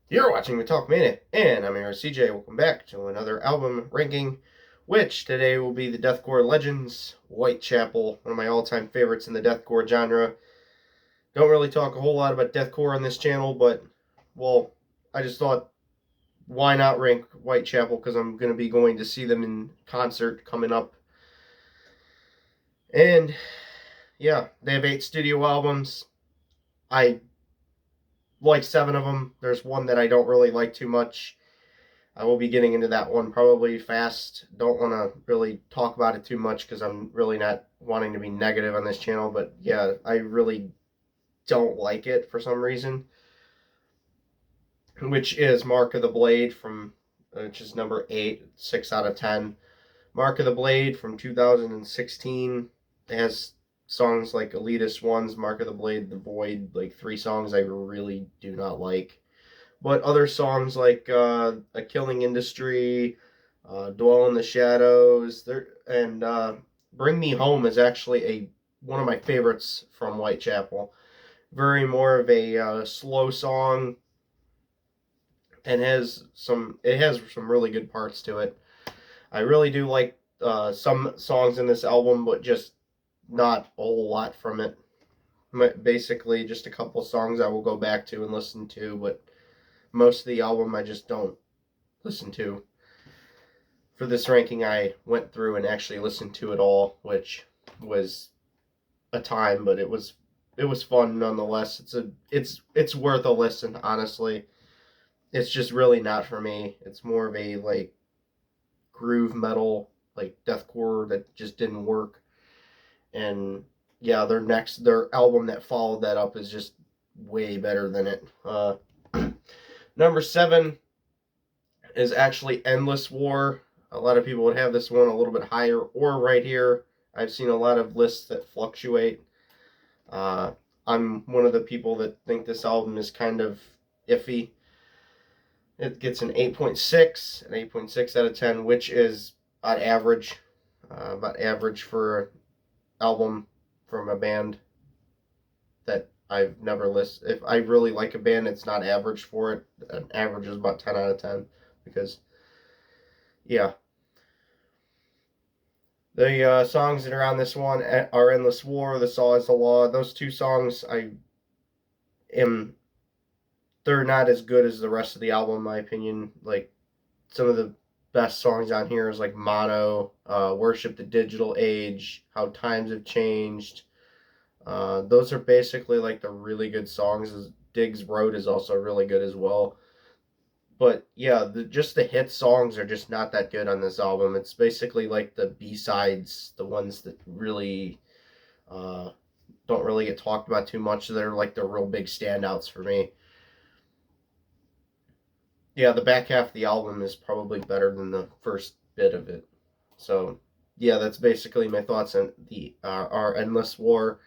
You're watching the Talk Minute, and I'm your CJ. Welcome back to another album ranking, which today will be the deathcore legends, Whitechapel, one of my all-time favorites in the deathcore genre. Don't really talk a whole lot about deathcore on this channel, but, well, I just thought, why not rank Whitechapel, because I'm going to be going to see them in concert coming up. And, yeah, they have 8 studio albums. I like 7 of them. There's one that I don't really like too much. I will be getting into that one probably fast. Don't want to really talk about it too much because I'm really not wanting to be negative on this channel. But yeah, I really don't like it for some reason, which is Mark of the Blade from, which is number 8, 6 out of 10. Mark of the Blade from 2016. It has songs like Elitist Ones, Mark of the Blade, The Void, like 3 songs I really do not like. But other songs like A Killing Industry, Dwell in the Shadows, and Bring Me Home is actually a one of my favorites from Whitechapel. Very more of a slow song, and it has some really good parts to it. I really do like some songs in this album, but just not a whole lot from it. Basically, just a couple songs I will go back to and listen to, but most of the album I just don't listen to. For this ranking, I went through and actually listened to it all, which was a time, but it was fun nonetheless. It's worth a listen, honestly. It's just really not for me. It's more of a like groove metal, like deathcore that just didn't work. And yeah, their album that followed that up is just way better than it. Number 7 is actually Endless War. A lot of people would have this one a little bit higher or right here. I've seen a lot of lists that fluctuate. Uh, I'm one of the people that think this album is kind of iffy. It gets an 8.6, an 8.6 out of 10, which is about average for an album from a band that I've never listened. If I really like a band, it's not average for it. An average is about 10 out of 10 because, yeah, the songs that are on this one are Endless War, The Saw is the Law. Those 2 songs, am, they're not as good as the rest of the album, in my opinion. Like, some of the best songs on here is like Mono, Worship the Digital Age, How Times Have Changed. Those are basically like the really good songs. Diggs Road is also really good as well. But yeah, just the hit songs are just not that good on this album. It's basically like the B sides, the ones that really uh, don't really get talked about too much. They're like the real big standouts for me. Yeah, the back half of the album is probably better than the first bit of it. So yeah, that's basically my thoughts on the our Endless War.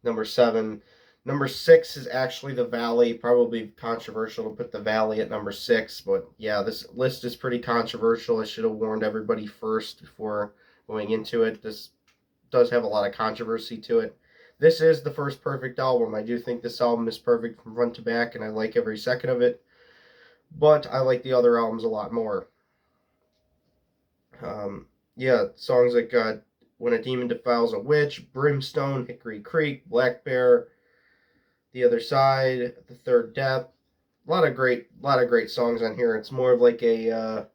Number 7. Number 6 is actually The Valley. Probably controversial to put The Valley at number 6, but yeah, this list is pretty controversial. I should have warned everybody first before going into it. This does have a lot of controversy to it. This is the first perfect album. I do think this album is perfect from front to back, and I like every second of it, but I like the other albums a lot more. Yeah, songs like When a Demon Defiles a Witch, Brimstone, Hickory Creek, Black Bear, The Other Side, The Third Death. A lot of great songs on here. It's more of like a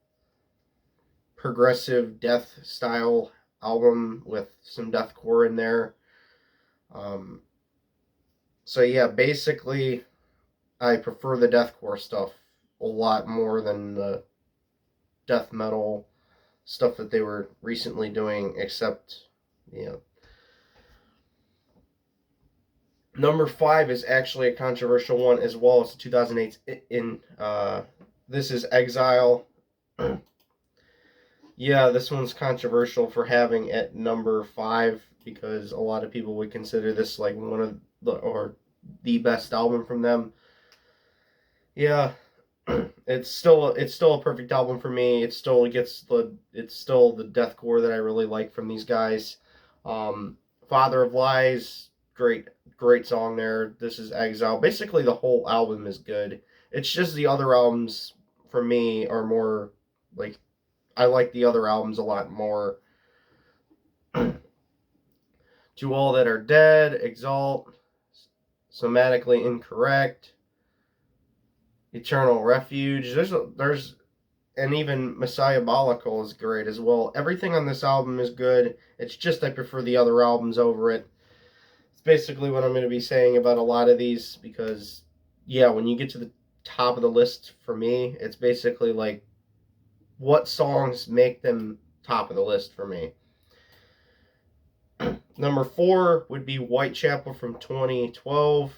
progressive death style album with some deathcore in there. Um, so yeah, basically, I prefer the deathcore stuff a lot more than the death metal stuff that they were recently doing. Except, you know, number 5 is actually a controversial one as well. It's 2008 in this is Exile. Yeah, this one's controversial for having at number 5 because a lot of people would consider this like one of the best album from them. Yeah, it's still a perfect album for me. It's still the deathcore that I really like from these guys. Father of Lies, great song there. This is Exile. Basically, the whole album is good. It's just the other albums for me are more like, I like the other albums a lot more. To All That Are Dead, Exalt, Somatically Incorrect, Eternal Refuge. There's and even Messiahbolical is great as well. Everything on this album is good. It's just I prefer the other albums over it. It's basically what I'm going to be saying about a lot of these because, yeah, when you get to the top of the list for me, it's basically like what songs make them top of the list for me. Number 4 would be Whitechapel from 2012,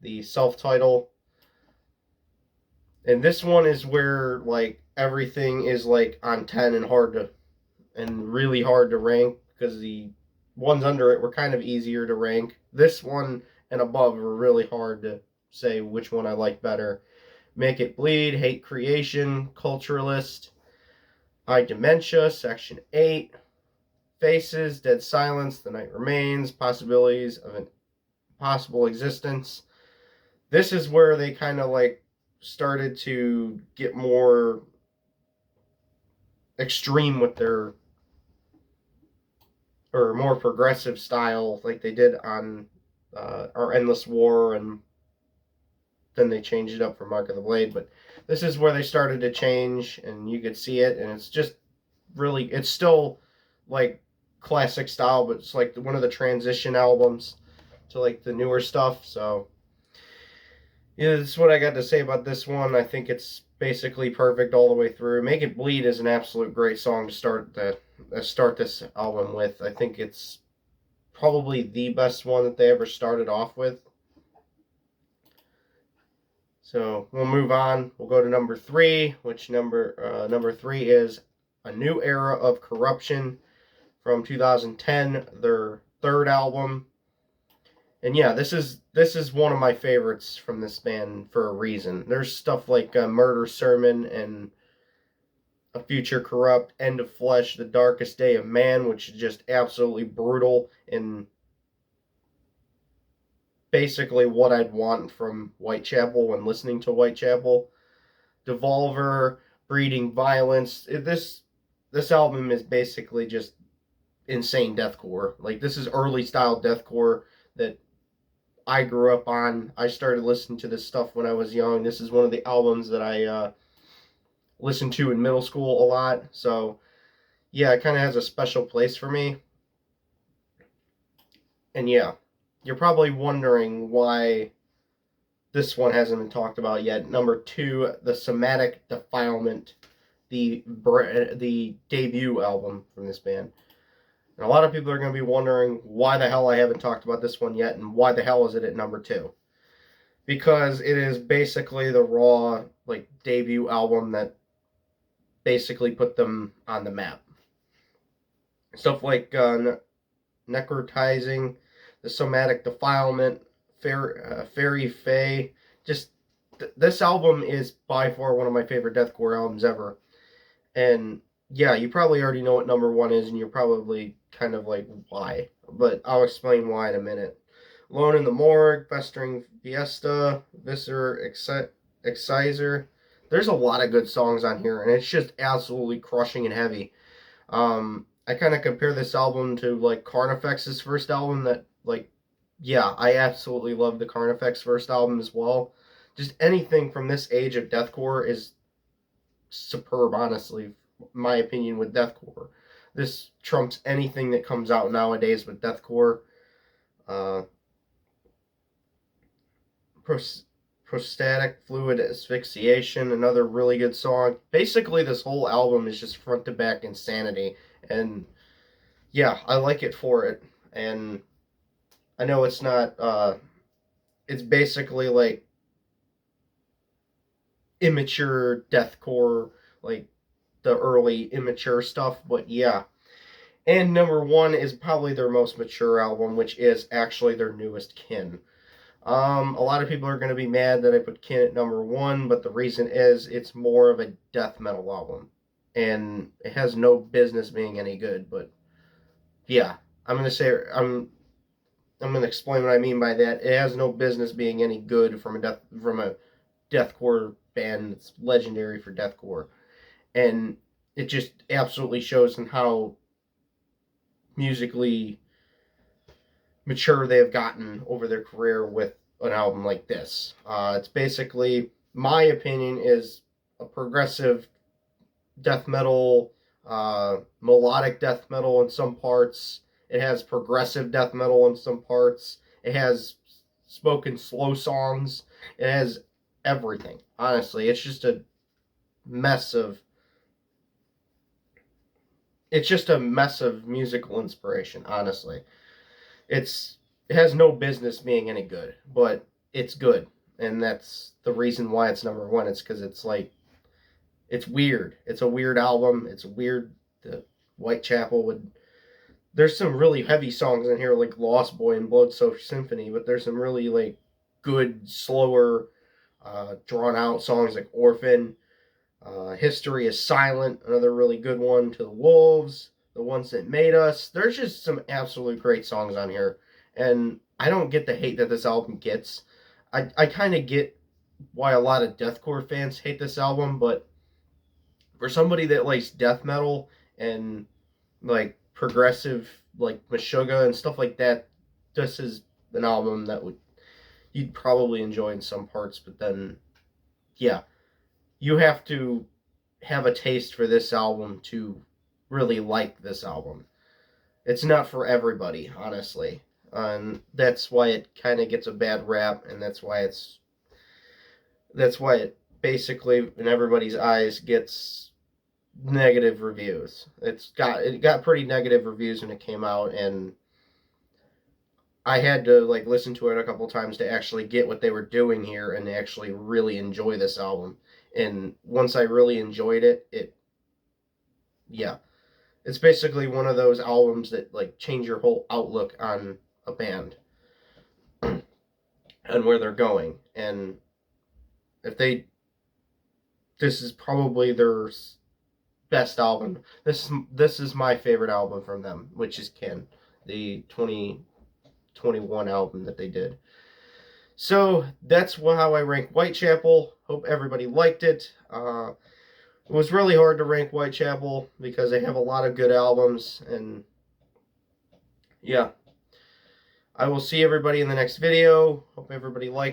the self-title. And this one is where like everything is like on 10 and hard to and really hard to rank because the ones under it were kind of easier to rank. This one and above were really hard to say which one I like better. Make It Bleed, Hate Creation, Culturalist, I Dementia, Section 8, Faces, Dead Silence, The Night Remains, Possibilities of an Possible Existence. This is where they kind of like started to get more extreme with their, or more progressive style like they did on Our Endless War, and then they changed it up for Mark of the Blade. But this is where they started to change, and you could see it, and it's just really, it's still like classic style, but it's like one of the transition albums to like the newer stuff. So yeah, that's what I got to say about this one. I think it's basically perfect all the way through. Make It Bleed is an absolute great song to start this album with. I think it's probably the best one that they ever started off with. So we'll move on. We'll go to number 3, which number 3 is A New Era of Corruption from 2010, their third album. And yeah, this is one of my favorites from this band for a reason. There's stuff like Murder Sermon and A Future Corrupt, End of Flesh, The Darkest Day of Man, which is just absolutely brutal and basically what I'd want from Whitechapel when listening to Whitechapel. Devolver, Breeding Violence. This album is basically just insane deathcore. Like, this is early style deathcore that I grew up on. I started listening to this stuff when I was young. This is one of the albums that I listened to in middle school a lot. So yeah, it kind of has a special place for me. And yeah, you're probably wondering why this one hasn't been talked about yet. Number 2, The Somatic Defilement, the debut album from this band. And a lot of people are going to be wondering why the hell I haven't talked about this one yet, and why the hell is it at number 2? Because it is basically the raw like debut album that basically put them on the map. Stuff like Necrotizing, The Somatic Defilement, Fairy Fae. Just this album is by far one of my favorite deathcore albums ever. And yeah, you probably already know what number 1 is, and you're probably kind of like, why? But I'll explain why in a minute. Alone in the Morgue, Festering Fiesta, Viscer, Exciser. There's a lot of good songs on here, and it's just absolutely crushing and heavy. I kind of compare this album to like Carnifex's first album. That like, yeah, I absolutely love the Carnifex first album as well. Just anything from this age of deathcore is superb, honestly, my opinion, with deathcore. This trumps anything that comes out nowadays with deathcore. Uh, Prostatic Fluid Asphyxiation, another really good song. Basically, this whole album is just front to back insanity, and yeah, I like it for it. And I know it's not, it's basically like immature deathcore, like the early immature stuff, but yeah. And number 1 is probably their most mature album, which is actually their newest, Kin. A lot of people are going to be mad that I put Kin at number 1, but the reason is it's more of a death metal album, and it has no business being any good. But yeah, I'm going to explain what I mean by that. It has no business being any good from a deathcore band that's legendary for deathcore. And it just absolutely shows in how musically mature they have gotten over their career with an album like this. It's basically, my opinion, is a progressive death metal, melodic death metal in some parts. It has progressive death metal in some parts. It has spoken slow songs. It has everything. Honestly, it's just a mess of musical inspiration. Honestly, it's it has no business being any good, but it's good, and that's the reason why it's number one. It's because it's like, it's weird. It's a weird album. It's weird. The Whitechapel would. There's some really heavy songs in here, like Lost Boy and Blood Soaked Symphony, but there's some really like good, slower, drawn out songs like Orphan. History is Silent, another really good one. To the Wolves, The Ones That Made Us. There's just some absolute great songs on here, and I don't get the hate that this album gets. I kind of get why a lot of deathcore fans hate this album, but for somebody that likes death metal and like progressive, like Meshuggah and stuff like that, this is an album that you'd probably enjoy in some parts. But then, yeah, you have to have a taste for this album to really like this album. It's not for everybody, honestly, and that's why it kind of gets a bad rap, and that's why it basically, in everybody's eyes, gets negative reviews. It got pretty negative reviews when it came out, and I had to like listen to it a couple times to actually get what they were doing here and actually really enjoy this album. And once I really enjoyed it, yeah, it's basically one of those albums that like change your whole outlook on a band and where they're going. And if they, this is probably their best album. This is my favorite album from them, which is Kin, the 2021 album that they did. So that's how I rank Whitechapel. Hope everybody liked it. It was really hard to rank Whitechapel because they have a lot of good albums, and yeah. I will see everybody in the next video. Hope everybody liked